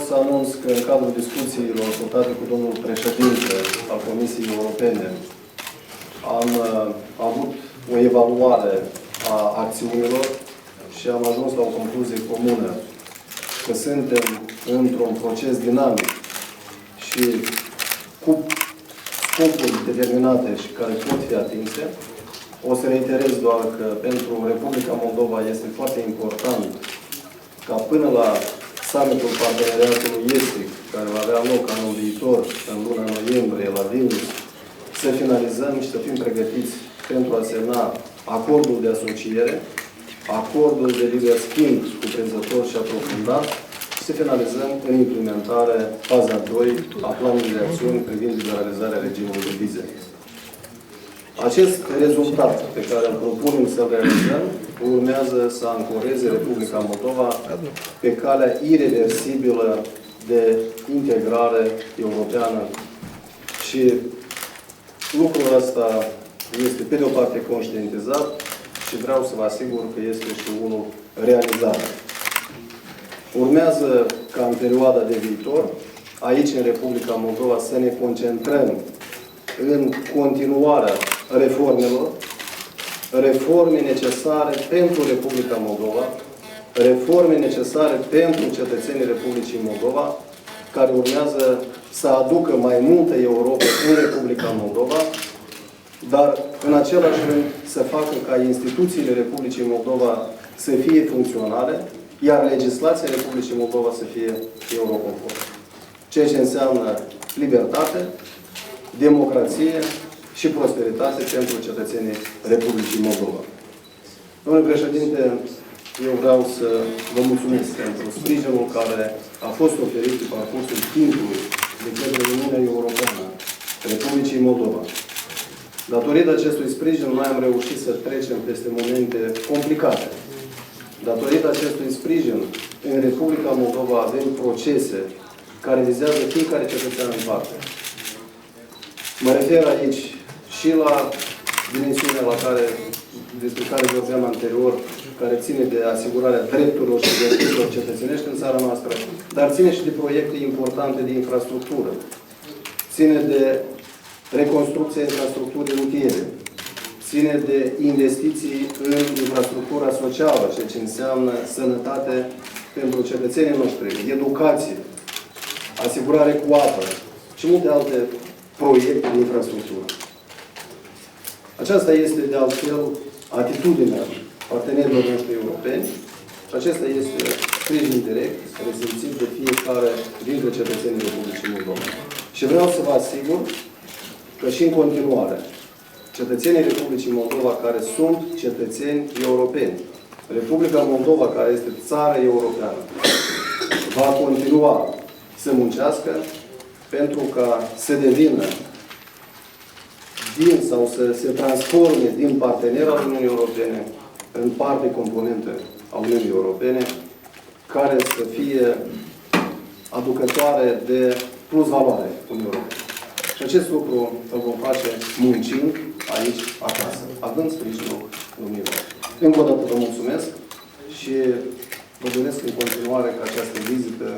să anunț că în cadrul discuțiilor purtate cu domnul președinte al Comisiei Europene am avut o evaluare a acțiunilor și am ajuns la o concluzie comună că suntem într-un proces dinamic și cu scopuri determinate și care pot fi atinse. O să reiterez doar că pentru Republica Moldova este foarte important ca până la summitul parteneriatului estic, care va avea loc anul viitor, în luna noiembrie, la Vilnius, să finalizăm și să fim pregătiți pentru a semna acordul de asociere, acordul de liber schimb cuprinzător și aprofundat și să finalizăm în implementare faza 2 a planului de acțiuni privind liberalizarea regimului de vize. Acest rezultat pe care îl propunem să-l realizăm urmează să ancoreze Republica Moldova pe calea ireversibilă de integrare europeană. Și lucrul ăsta este pe de o parte conștientizat și vreau să vă asigur că este și unul realizat. Urmează ca în perioada de viitor, aici în Republica Moldova, să ne concentrăm în continuarea reformelor, reforme necesare pentru Republica Moldova, reforme necesare pentru cetățenii Republicii Moldova, care urmează să aducă mai multă Europa în Republica Moldova, dar în același rând să facă ca instituțiile Republicii Moldova să fie funcționale, iar legislația Republicii Moldova să fie euroconformă. Ceea ce înseamnă libertate, democrație și prosperitate pentru cetățenii Republicii Moldova. Domnule președinte, eu vreau să vă mulțumesc pentru sprijinul care a fost oferit pe parcursul timpului de către Uniunea Europeană Republicii Moldova. Datorită acestui sprijin, noi am reușit să trecem peste momente complicate. Datorită acestui sprijin, în Republica Moldova avem procese care vizează fiecare cetățean în parte. Mă refer aici și la dimensiunea despre care vorbeam anterior, care ține de asigurarea drepturilor și drepturilor cetățenești în țara noastră, dar ține și de proiecte importante de infrastructură. Ține de reconstrucția infrastructurii rutiere. Ține de investiții în infrastructura socială, ceea ce înseamnă sănătate pentru cetățenii noștri, educație, asigurare cu apă și multe alte proiecte de infrastructură. Aceasta este, de altfel, atitudinea partenerilor noștri europeni și acesta este sprijin direct, resimțit de fiecare dintre cetățenii Republicii Moldova. Și vreau să vă asigur că și în continuare, cetățenii Republicii Moldova care sunt cetățeni europeni, Republica Moldova, care este țară europeană, va continua să muncească pentru ca să devină sau să se transforme din partener al Uniunii Europene în parte componentă a Uniunii Europene, care să fie aducătoare de plus valoare Uniunii Europene. Și acest lucru îl vom face muncind aici, acasă, având sprijinul dumneavoastră. Încă o dată vă mulțumesc și vă doresc în continuare ca această vizită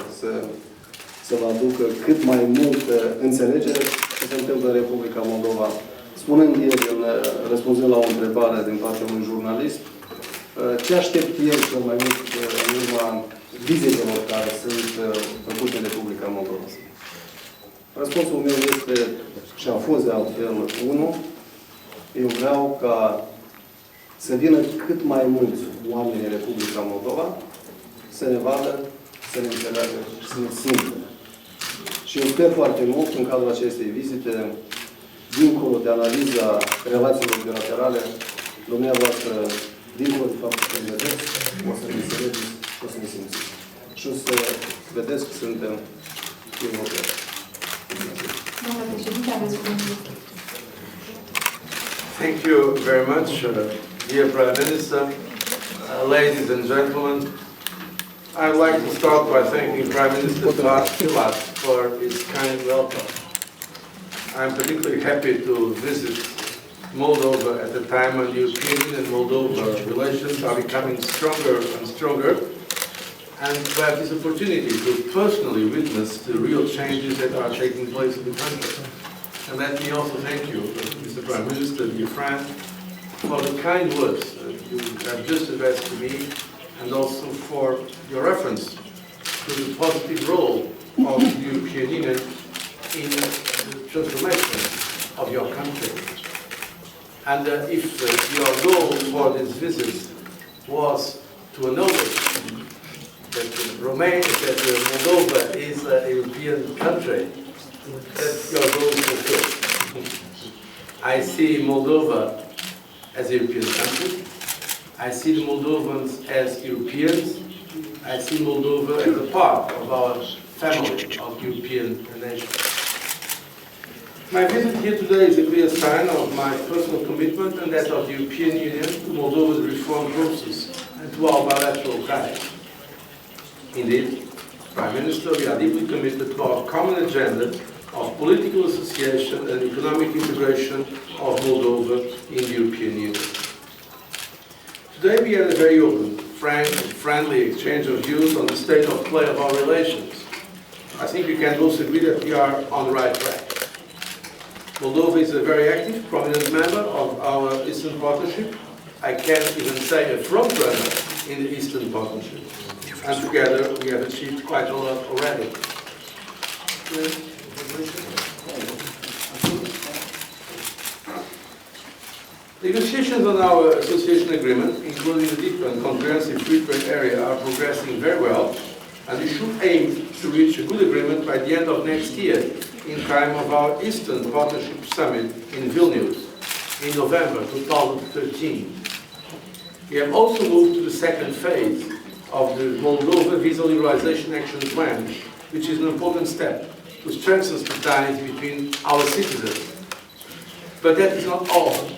să vă aducă cât mai multă înțelegere ce se întâmplă în Republica Moldova. Spunând ieri, răspunzând la o întrebare din partea unui jurnalist, ce aștept el cel mai mult în urma vizitelor care sunt făcute în Republica Moldova? Răspunsul meu este, și a fost de altfel, unul, eu vreau ca să vină cât mai mulți oameni în Republica Moldova să ne vadă, să ne înțeleagă și să ne simtă. Și eu sper foarte mult, în cadrul acestei vizite, dincolo de analiza relațiilor bilaterale, dumneavoastră, dincolo de faptul că ne vedeți, o să ne înțelegeți, o să ne simțiți. Și o să vedeți că suntem europeni. Domnule președinte, aveți cuvântul. Thank you very much, dear Prime Minister, ladies and gentlemen. I'd like to start by thanking Prime Minister Filat for his kind welcome. I'm particularly happy to visit Moldova at a time when European and Moldova relations are becoming stronger and stronger. and to have this opportunity to personally witness the real changes that are taking place in the country. And let me also thank you, Mr. Prime Minister, dear friend, for the kind words you have just addressed to me, and also for your reference to the positive role of the European Union in the transformation of your country. And if your goal for this visit was to acknowledge that Moldova is a European country, that your goal is fulfilled. I see Moldova as a European country. I see the Moldovans as Europeans. I see Moldova as a part of our family of European nations. My visit here today is a clear sign of my personal commitment and that of the European Union to Moldova's reform process and to our bilateral ties. Indeed, Prime Minister, we are deeply committed to our common agenda of political association and economic integration of Moldova in the European Union. Today we had a very open, frank and friendly exchange of views on the state of play of our relations. I think we can both agree that we are on the right track. Moldova is a very active, prominent member of our Eastern Partnership. I can even say a front-runner in the Eastern Partnership. And together we have achieved quite a lot already. Negotiations on our association agreement, including the deep and comprehensive free trade area, are progressing very well, and we should aim to reach a good agreement by the end of next year, in time of our Eastern Partnership Summit in Vilnius in November 2013. We have also moved to the second phase of the Moldova Visa Liberalization Action Plan, which is an important step to strengthen the ties between our citizens. But that is not all.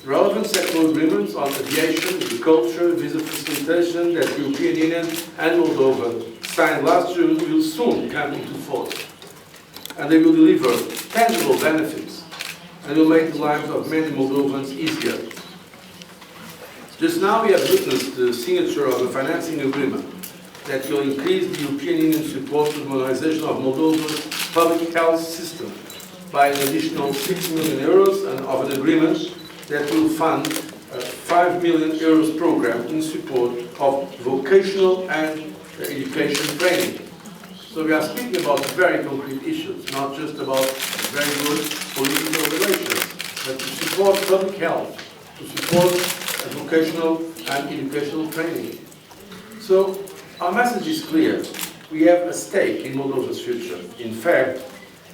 Relevant sectoral agreements on aviation, agriculture, visa facilitation that the European Union and Moldova signed last June will soon come into force. And they will deliver tangible benefits and will make the lives of many Moldovans easier. Just now we have witnessed the signature of a financing agreement that will increase the European Union support to the modernization of Moldova's public health system by an additional 6 million euros, and of an agreement that will fund a 5 million euros program in support of vocational and education training. So we are speaking about very concrete issues, not just about very good political relations, but to support public health, to support vocational and educational training. So our message is clear. We have a stake in Moldova's future. In fact,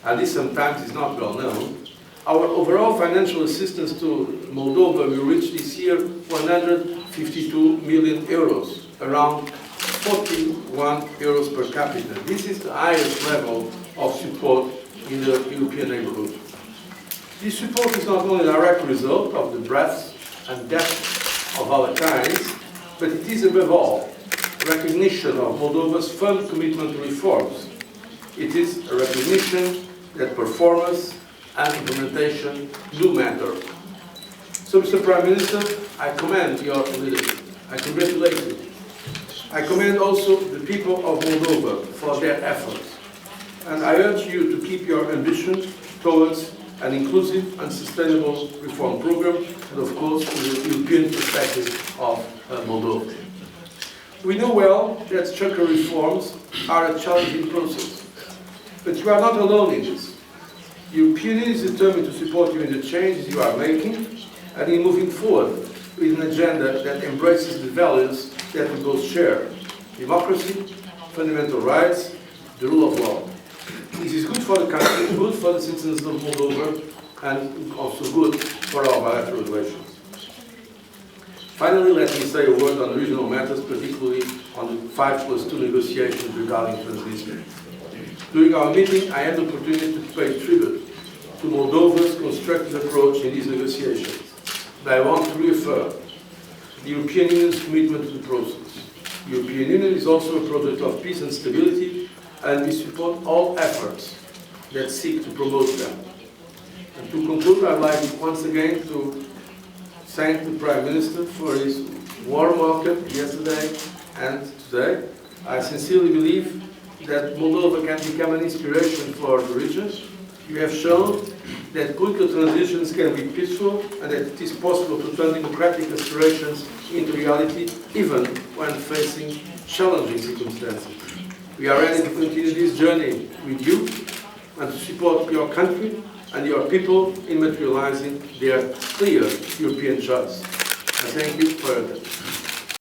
and this sometimes is not well known, our overall financial assistance to Moldova will reach this year 152 million euros, around 41 euros per capita. This is the highest level of support in the European neighborhood. This support is not only a direct result of the breadth and depth of our ties, but it is above all a recognition of Moldova's firm commitment to reforms. It is a recognition that performance and implementation do matter. So, Mr. Prime Minister, I commend your leadership. I congratulate you. I commend also the people of Moldova for their efforts. And I urge you to keep your ambition towards an inclusive and sustainable reform program, and of course, the European perspective of Moldova. We know well that structural reforms are a challenging process, but you are not alone in this. The European Union is determined to support you in the changes you are making and in moving forward with an agenda that embraces the values that we both share: democracy, fundamental rights, the rule of law. This is good for the country, good for the citizens of Moldova, and also good for our bilateral relations. Finally, let me say a word on regional matters, particularly on the 5+2 negotiations regarding Transnistria. During our meeting, I had the opportunity to pay tribute to Moldova's constructive approach in these negotiations. But I want to reaffirm the European Union's commitment to the process. The European Union is also a project of peace and stability, and we support all efforts that seek to promote them. And to conclude, I'd like once again to thank the Prime Minister for his warm welcome yesterday and today, I sincerely believe that Moldova can become an inspiration for the region. You have shown that political transitions can be peaceful and that it is possible to turn democratic aspirations into reality even when facing challenging circumstances. We are ready to continue this journey with you and to support your country and your people in materializing their clear European choice. I thank you for your attention.